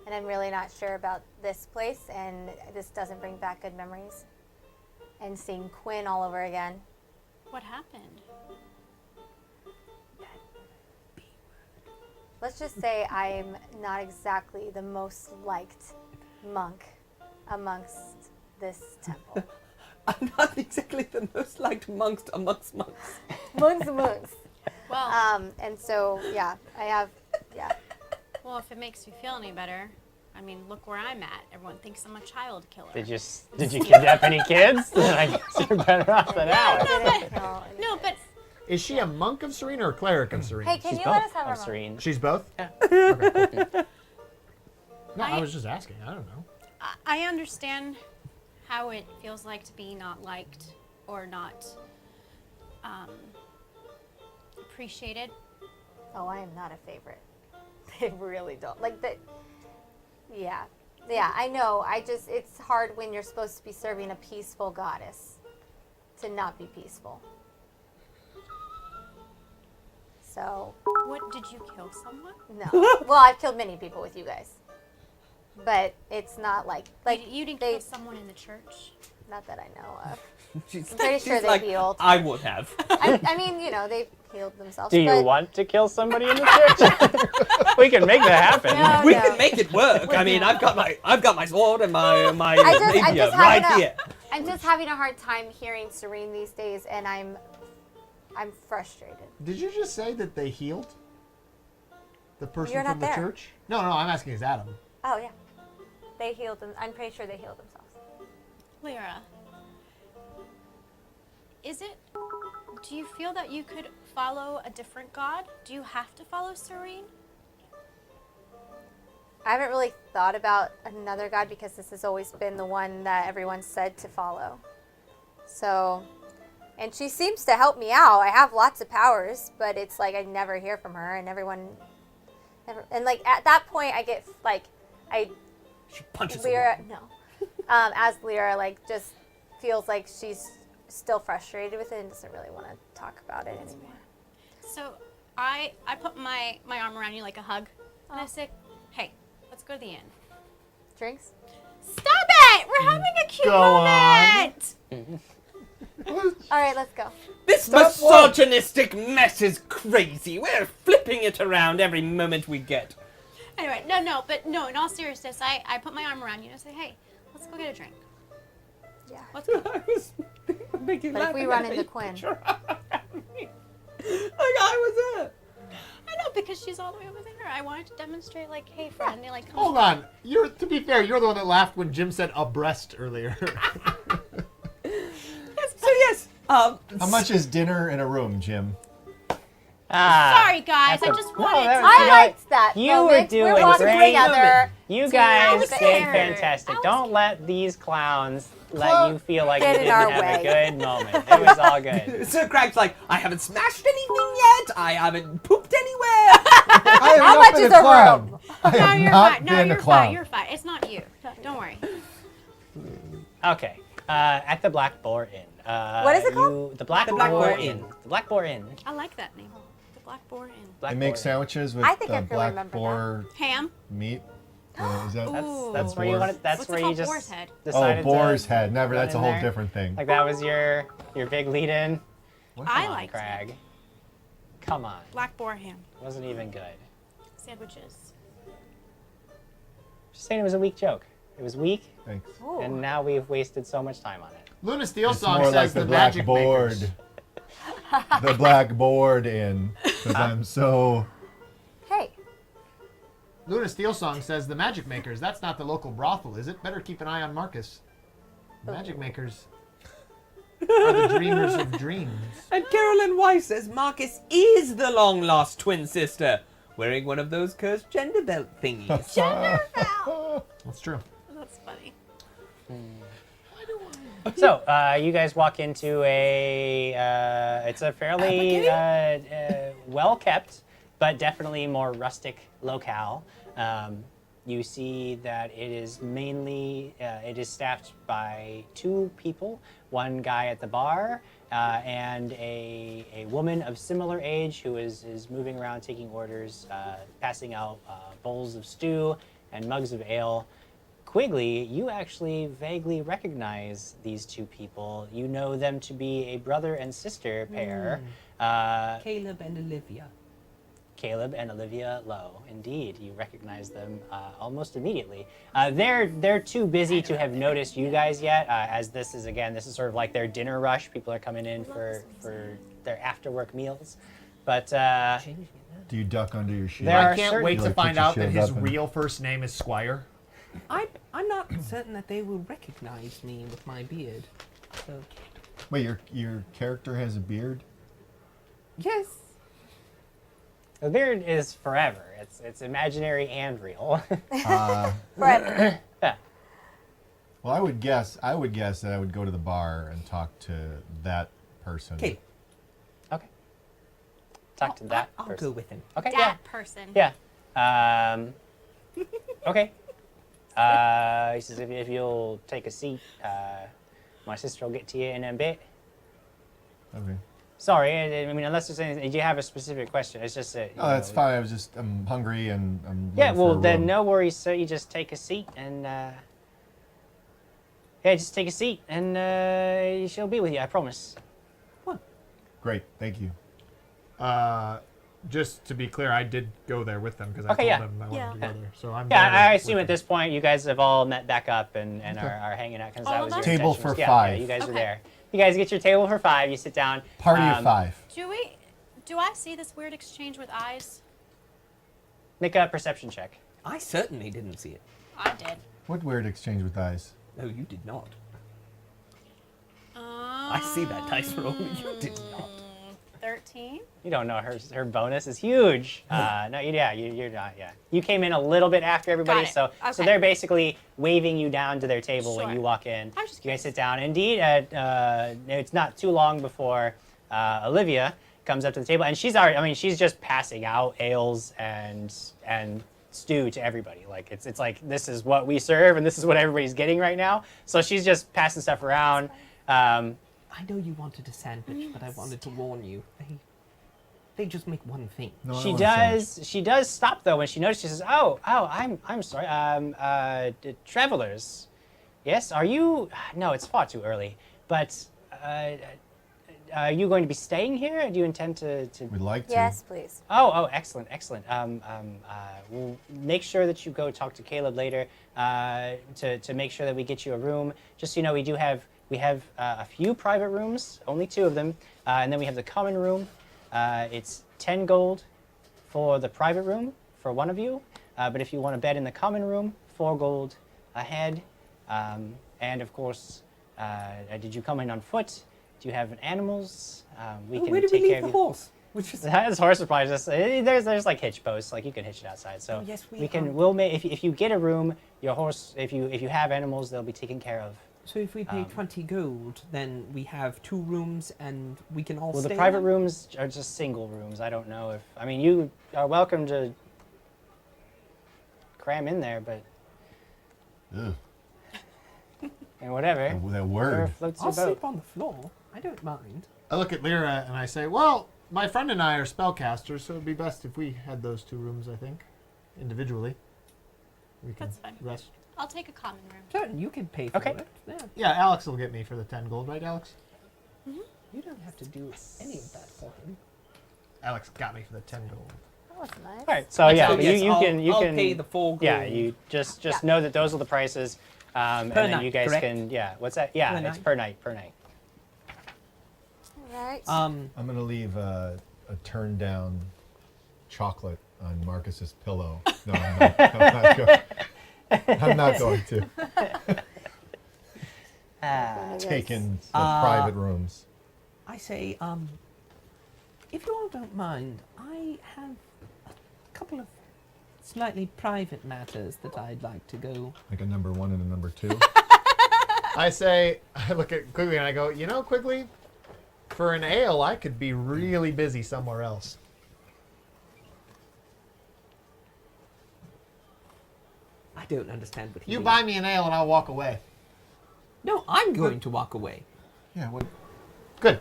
And I'm really not sure about this place, and this doesn't bring back good memories. And seeing Quinn all over again. What happened? Let's just say I'm not exactly the most liked monk amongst this temple. I'm not exactly the most liked amongst monks. Monks. Well, And so, yeah, I have Yeah. Well, if it makes you feel any better, I mean, look where I'm at. Everyone thinks I'm a child killer. Did you kidnap any kids? Then I guess you're better off than Alex. Didn't kill any- No, but Is she a monk of Serene or a cleric of Serene? Hey, can She's you both let us have of our moment? Serene. She's both? Yeah. Okay, cool. No, I I- was just asking. I don't know. I understand how it feels like to be not liked or not appreciated. Oh, I am not a favorite. They really don't. Like, the. Yeah. Yeah, I know. It's hard when you're supposed to be serving a peaceful goddess to not be peaceful. So, What, did you kill someone? no. Well, I've killed many people with you guys. But it's not like You didn't they, kill someone in the church? not that I know of. She's, I'm pretty sure she's they like, healed. I would have. I mean, they've healed themselves. Do you but want to kill somebody in the church? We can make that happen. No, We no. can make it work. I mean, I've got my sword and my I just rapier having right a- here. I'm just having a hard time hearing Serene these days, and I'm frustrated. Did you just say that they healed? The person You're from not the there. church? No, I'm asking is Adam. Oh yeah, they healed them. I'm pretty sure they healed themselves. Lyra, do you feel that you could follow a different god? Do you have to follow Serene? I haven't really thought about another god because this has always been the one that everyone said to follow. So, and she seems to help me out. I have lots of powers, but it's like I never hear from her, and everyone never. And like at that point, I get like She punches Lyra, the wall. no. As Lyra, like, just feels like she's still frustrated with it and doesn't really want to talk about it anymore. So I put my arm around you like a hug, and I say, hey, let's go to the inn. Drinks? Stop it! We're having a cute Go on. moment! All right, let's go. This misogynistic mess is crazy. We're flipping it around every moment we get. Anyway, no, in all seriousness, I put my arm around you and I say, hey, let's go get a drink. Yeah. Let's go. I was making But if we run into Quinn. Like I was there. I know, because she's all the way over there. I wanted to demonstrate, like, hey, friend, they like come Hold on. To be fair, you're the one that laughed when Jim said abreast earlier. So yes, How much is dinner in a room, Jim? Sorry, guys, I that's a- just no, wanted that to. was- I liked that You moment. were doing We're walking great. together. You I guys was did scared. fantastic. I was Don't let these clowns let you feel like you Get in didn't our have way. a good moment. It was all good. Sir Crag's like, I haven't smashed anything yet. I haven't pooped anywhere. I have How not much been is a a clown. room? I No, have you're not fine. No, been a you're clown. fine. You're fine. It's not you. Don't worry. Okay. At the Black Boar Inn. What is it called? The Black, The Black Boar Boar Inn. Inn. The Black Boar Inn. I like that name. The Black Boar Inn. Black They Boar make Inn. sandwiches with I think I can black remember boar Ham. meat. Is that? Ooh. That's where you boar. wanted. That's What's it where you called? just Boar's head. decided Oh, boar's to head. Never. run That's a in whole there. different thing. Like that was your big lead-in. I Come on, liked it. Crag. Come on. Black Boar ham. Wasn't even good. Sandwiches. Just saying it was a weak joke. It was weak, Thanks. Ooh. and now we've wasted so much time on it. Luna Steel It's Song more says like the magic blackboard. makers. The blackboard in. Because I'm so. Hey, Luna Steel Song says the magic makers. That's not the local brothel, is it? Better keep an eye on Marcus. The magic makers are the dreamers of dreams. And Carolyn Weiss says Marcus is the long-lost twin sister, wearing one of those cursed gender belt thingies. That's true. That's funny. So, you guys walk into it's a fairly well-kept, but definitely more rustic locale. You see that it is mainly, it is staffed by two people, one guy at the bar, and a woman of similar age who is moving around taking orders, passing out bowls of stew and mugs of ale. Quigley, you actually vaguely recognize these two people. You know them to be a brother and sister pair, Caleb and Olivia. Caleb and Olivia Lowe. Indeed, you recognize them almost immediately. They're too busy to have noticed you guys yet, as this is sort of like their dinner rush. People are coming in for their after work meals. But Do you duck under your shield? There are I can't certain- wait to Like, find put your out that shield his up and- real first name is Squire. I'm not certain that they will recognize me with my beard. So, Wait, your character has a beard? yes. the beard is forever. It's imaginary and real. Forever. Yeah. Well, I would guess that I would go to the bar and talk to that person. Okay, Okay. Talk to that I'll person. go with him. Okay. That person. Yeah. Okay. He says if you'll take a seat, my sister will get to you in a bit. Okay. Sorry, I mean, unless there's anything, do you have a specific question? It's just that. Oh, that's fine. I'm hungry and I'm. Yeah, looking for well, a then room. no worries, sir. You just take a seat and. Yeah, just take a seat and she'll be with you, I promise. Great, thank you. Just to be clear, I did go there with them because I Okay, told yeah. them I wanted to go there. So I'm Yeah, there I with assume them. at this point you guys have all met back up and are hanging out because Oh, that was your that's- Table intentions. for Yeah, 5. Yeah, you guys are Okay. there. You guys get your table for 5. You sit down. Party of 5. Do I see this weird exchange with eyes? Make a perception check. I certainly didn't see it. I did. What weird exchange with eyes? No, you did not. I see that dice roll. You did not. 13. You don't know her bonus is huge. No, you're not. Yeah, you came in a little bit after everybody, Got it. so Okay. they're basically waving you down to their table when Sure. you walk in. I was just You guys curious. sit down. Indeed, it's not too long before Olivia comes up to the table, and she's already. I mean, she's just passing out ales and stew to everybody. Like it's like this is what we serve, and this is what everybody's getting right now. So she's just passing stuff around. I know you wanted a sandwich, but I wanted to warn you. They just make one thing. No, I She don't want a sandwich. does stop though when she notices. She says, "Oh, I'm sorry. Travelers, yes. Are you? No, it's far too early. But are you going to be staying here? Do you intend to? We'd like to. Yes, please. Oh, excellent. We'll make sure that you go talk to Caleb later to make sure that we get you a room. Just so you know, we have a few private rooms, only 2 of them, and then we have the common room. It's 10 gold for the private room for one of you, but if you want a bed in the common room, 4 gold a head. And of course, did you come in on foot? Do you have animals? We can Where do we take leave care the of you. horse? Which is His horse will probably just there's like hitch posts, like you can hitch it outside. So Oh, yes, we can we'll make if you get a room, your horse if you have animals, they'll be taken care of. so. If we pay 20 gold, then we have 2 rooms, and we can all Well, stay. the private in them? rooms are just single rooms. I don't know if I mean you are welcome to cram in there, but Ugh, and whatever. that Whatever word. floats I'll your boat. sleep on the floor. I don't mind. I look at Lyra and I say, well, my friend and I are spellcasters, so it'd be best if we had those 2 rooms, I think, individually. We can That's fine. rest. I'll take a common room. Certain, you can pay for Okay. it. Yeah, Yeah, Alex will get me for the 10 gold, right, Alex? you don't have to do any of that for him. Alex got me for the 10 gold. That was nice. All right, so yeah, So, yes, you I'll can pay the 4 gold. yeah, you just know that those are the prices, and Per then night, you guys correct? can what's that? Yeah, Per it's night. per night. All right. Um, I'm gonna leave a turned down chocolate on Marcus's pillow. No, I'm not going. I'm not going to take in the private rooms. I say, if you all don't mind, I have a couple of slightly private matters that I'd like to go. Like a number 1 and a number 2. I say, I look at Quigley and I go, you know, Quigley, for an ale, I could be really busy somewhere else. I don't understand what You mean. buy me an ale and I'll walk away. No, I'm going to walk away. Yeah, what? Good.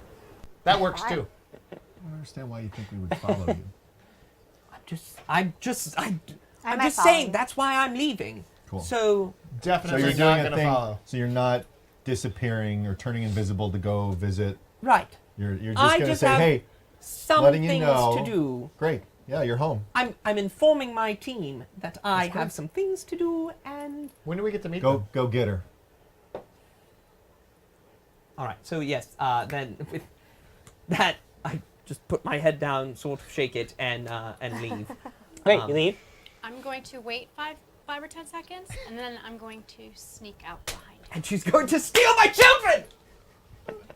That works Fine. too. I don't understand why you think we would follow you. I'm just might follow saying you. that's why I'm leaving. Cool. So So Definitely you're not doing a going to thing. follow. So you're not disappearing or turning invisible to go visit. right, You're just I gonna just say, have hey, some letting you things know. to do. great. Yeah, you're home. I'm informing my team that I That's have great. some things to do, and When do we get to meet them? Go get her. all right. So yes, then with that, I just put my head down, sort of shake it, and leave. Great, you leave. I'm going to wait 5 or 10 seconds, and then I'm going to sneak out behind him. And she's going to steal my children!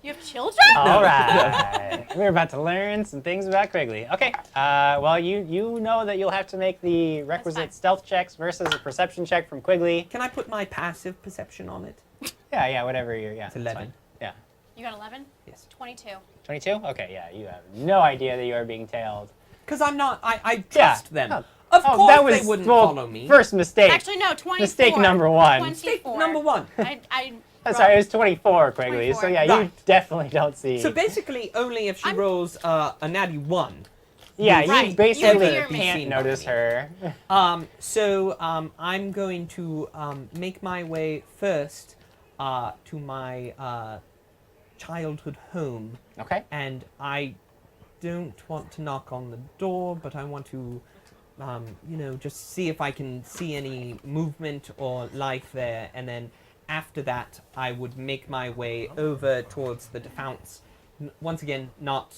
You have children? All right. We're about to learn some things about Quigley. Okay. Well, you know that you'll have to make the fine. requisite stealth checks versus a perception check from Quigley. Can I put my passive perception on it? Yeah, whatever you're. Yeah, It's that's 11. fine. Yeah. You got 11? Yes. 22. 22? Okay, yeah, you have no idea that you are being tailed. Because I'm not. I trust them. Oh. Of Oh, course that was they wouldn't well, follow me. First mistake. Actually, no, 24. Mistake number one. 24. Mistake number one. I'm sorry, it was 24, Quigley. So 24. yeah, you Right. definitely don't see. So basically, only if she rolls a natty 1. yeah, Right. you basically You're can't seen notice by me. her. So I'm going to make my way first to my childhood home, Okay. and I don't want to knock on the door, but I want to, just see if I can see any movement or life there, and then after that, I would make my way over towards the Defounce. Once again, not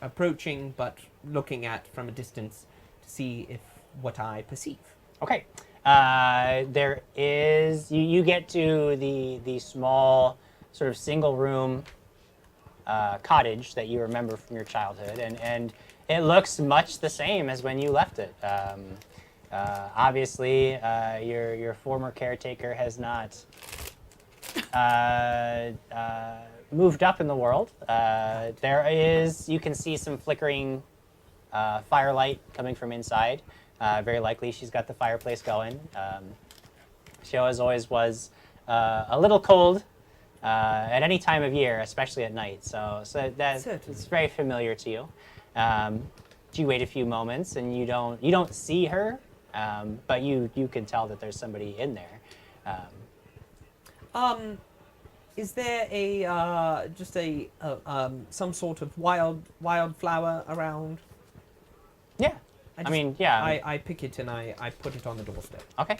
approaching, but looking at from a distance to see if what I perceive. Okay. There is you get to the small sort of single room cottage that you remember from your childhood, and it looks much the same as when you left it. Obviously, your former caretaker has not moved up in the world. You can see some flickering firelight coming from inside. Very likely she's got the fireplace going. She always was a little cold at any time of year, especially at night. So that's it's very familiar to you. You wait a few moments and you don't see her, but you can tell that there's somebody in there. Is there some sort of wildflower around? Yeah. I mean, yeah. I pick it and I put it on the doorstep. Okay.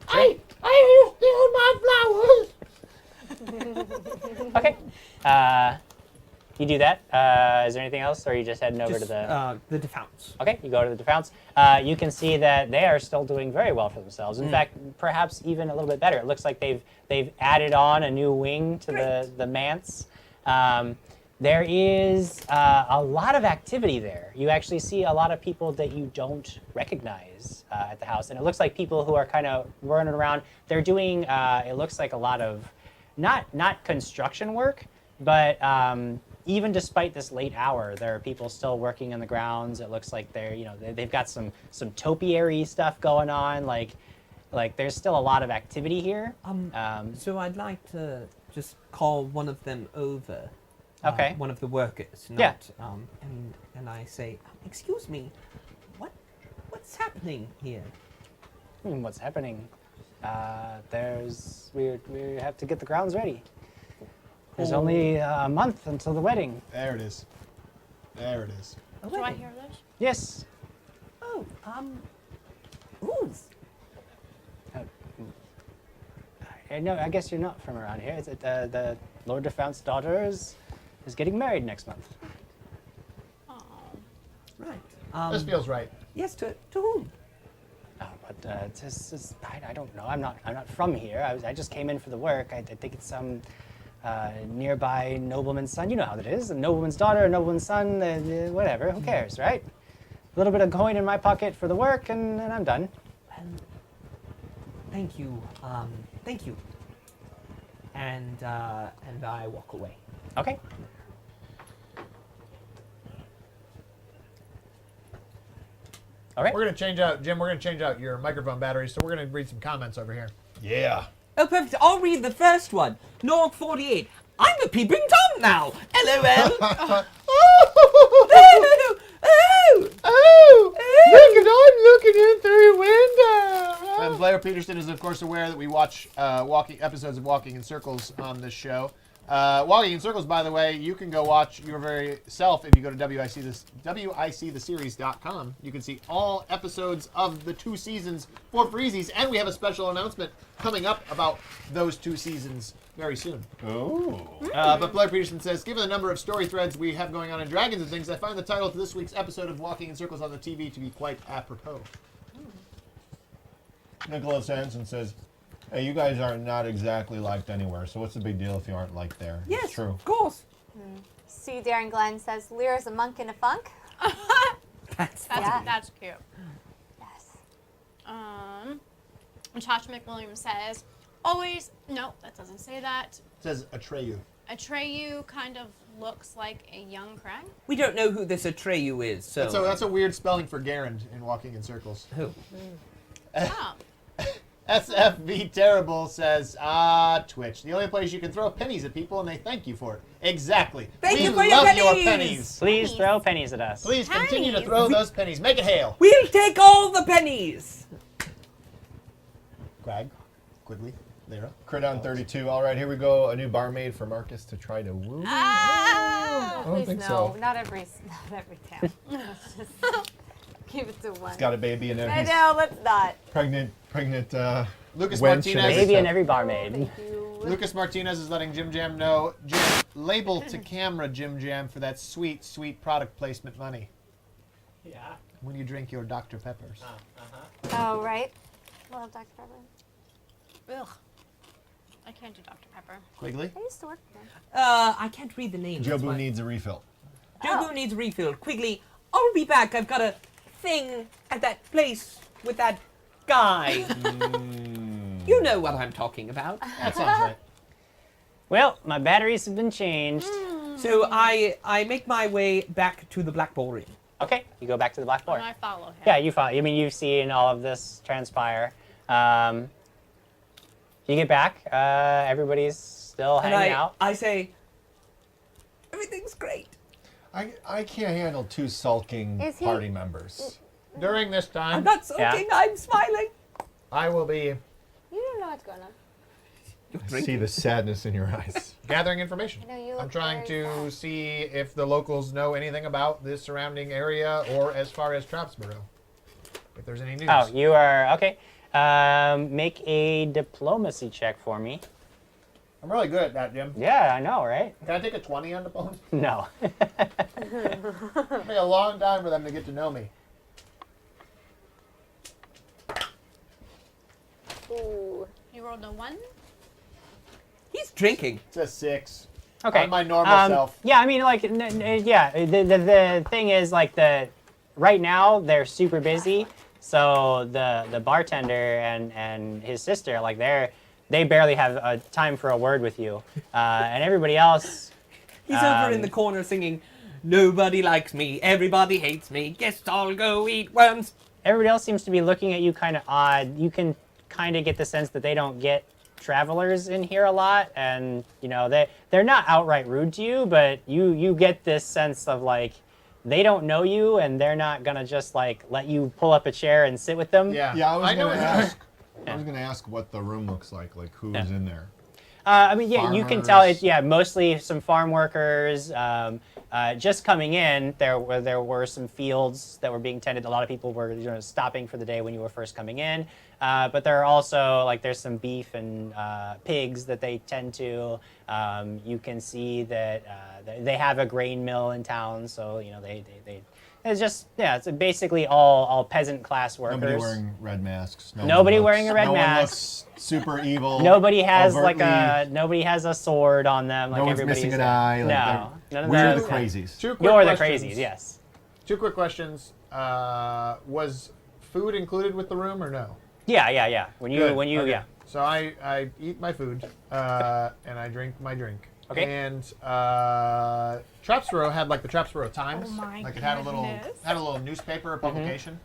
I steal my flowers. Okay. You do that. Is there anything else, or are you just heading over to the? The Defounce. Okay, you go to the Defounce. You can see that they are still doing very well for themselves. In fact, perhaps even a little bit better. It looks like they've added on a new wing to the manse. There is a lot of activity there. You actually see a lot of people that you don't recognize at the house, and it looks like people who are kind of running around. They're doing. It looks like a lot of not construction work, but even despite this late hour, there are people still working in the grounds. It looks like they've got some topiary stuff going on. Like there's still a lot of activity here. So I'd like to just call one of them over. Okay. One of the workers. Yeah. And I say, excuse me, what's happening here? What's happening? We have to get the grounds ready. There's only a month until the wedding. There it is. There it is. Do I hear those? Yes. Oh, ooh. I guess you're not from around here. Is it the Lord Defounce's daughter is getting married next month? Oh. Right. This feels right. Yes, to whom? Oh, but I don't know. I'm not from here. I just came in for the work. I think it's some nearby nobleman's son. You know how it is. A nobleman's daughter, a nobleman's son, whatever. Who cares, right? A little bit of coin in my pocket for the work, and I'm done. Well, thank you. Thank you. And I walk away. Okay. All right. We're gonna change out, Jim. We're gonna change out your microphone batteries, so we're gonna read some comments over here. Yeah. Oh, perfect. I'll read the first one. Nork 48. I'm a peeping Tom now. LOL. Look at I'm looking in through your window. And Blair Peterson is, of course, aware that we watch episodes of Walking in Circles on this show. Walking in Circles, by the way, you can go watch your very self if you go to wictheseries.com. You can see all episodes of the 2 seasons for freezies, and we have a special announcement coming up about those 2 seasons very soon. Oh. But Blair Peterson says, given the number of story threads we have going on in Dragons and things, I find the title to this week's episode of Walking in Circles on the TV to be quite apropos. Nicholas Hansen says, hey, you guys are not exactly liked anywhere, so what's the big deal if you aren't liked there? Yes, It's true. of course. Sue Darren Glenn says, Lyra's a monk in a funk. That's Yeah. That's cute. Yes. Tasha McWilliams says, always, no, that doesn't say that. It says Atreyu. Atreyu kind of looks like a young Crag. We don't know who this Atreyu is, so. That's a weird spelling for Garand in Walking in Circles. Who? Oh. SFV Terrible says, Twitch. The only place you can throw pennies at people and they thank you for it. Exactly. Thank we you for your love your pennies. pennies. Please Pennies. throw pennies at us. Please continue to Pennies. throw those pennies. Make it hail. We'll take all the pennies. Greg, Quigley, Lyra. Cridon 32. All right, here we go. A new barmaid for Marcus to try to woo. Oh, don't please think no. so. Not every town. Let's just keep it to one. He's got a baby in there. I He's know, let's not. pregnant. Lucas wench Martinez. and Baby everything. in every barmaid. Thank you. Lucas Martinez is letting Jim Jam know, Jim, label to camera Jim Jam for that sweet, sweet product placement money Yeah. when you drink your Dr. Peppers. Oh, right. Love Dr. Pepper. Ugh. I can't do Dr. Pepper. Quigley? I used to work there. I can't read the name. that's Jobu why. needs a refill. Jobu needs refilled. Quigley, I'll be back. I've got a thing at that place with that guy. You know what I'm talking about. That sounds right. Well, my batteries have been changed. So I make my way back to the Black Ball Inn. Okay, you go back to the Black Board. And I follow him. Yeah, you follow. I mean, you've seen all of this transpire. You get back. Everybody's still And hanging out. I say, everything's great. I can't handle 2 sulking Is he- party members. During this I'm time, not sulking, I'm smiling. I will be You don't know what's going on. I see the sadness in your eyes. gathering information. I know you I'm look trying very to sad. see if the locals know anything about the surrounding area or as far as Trapsboro. If there's any news. Oh, you are okay. Make a diplomacy check for me. I'm really good at that, Jim. Yeah, I know, right? Can I take a 20 on the phone? No. It'll be a long time for them to get to know me. Ooh. You rolled a 1? He's drinking. It's a 6. Okay. I'm my normal self. Yeah, I mean, like, yeah. The thing is, like, right now they're super busy. So the bartender and his sister, like, they barely have time for a word with you, and everybody else. He's over in the corner singing, nobody likes me, everybody hates me, guess I'll go eat worms. Everybody else seems to be looking at you kind of odd. You can kind of get the sense that they don't get travelers in here a lot, and you know they're not outright rude to you, but you get this sense of like they don't know you, and they're not gonna just like let you pull up a chair and sit with them. Yeah. Yeah, I was know going to it. ask. I was going to ask what the room looks like who's Yeah. in there. I mean, yeah, you can tell Farmers. it. Yeah, mostly some farm workers. Just coming in, there were some fields that were being tended. A lot of people were stopping for the day when you were first coming in. But there are also like there's some beef and pigs that they tend to. You can see that they have a grain mill in town, so you know they it's just it's basically all peasant class workers. Nobody wearing red masks. Nobody wearing a red no mask. One looks super evil. Nobody has overtly- nobody has a sword on them. Like No one's everybody's missing an eye. Like no, none of we're those. the crazies. Two quick You're the questions. crazies, yes. 2 quick questions. Was food included with the room or no? Yeah. When you Good. Okay. yeah. So I eat my food and I drink my drink. Okay. And Trapsboro had like the Trapsboro Times. Oh my like it had a goodness. little newspaper or publication.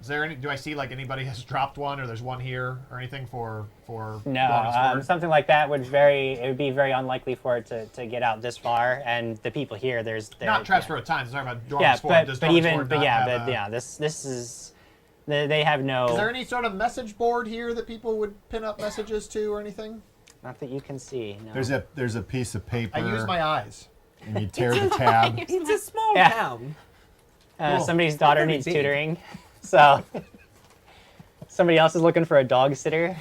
Is there any? Do I see like anybody has dropped one or there's one here or anything for No, Ron's word? something like that would be very unlikely for it to get out this far. And the people here, they're Not Trapsboro Times. I'm talking about Dormant's Yeah, Ford. Does but Dormant's even Ford but not yeah, have but a- yeah, this is they have no. Is there any sort of message board here that people would pin up messages to or anything? Not that you can see. No. There's a piece of paper. I use my eyes. And you tear the tab. It's a small Yeah. town. Somebody's daughter very needs big. tutoring, so somebody else is looking for a dog sitter.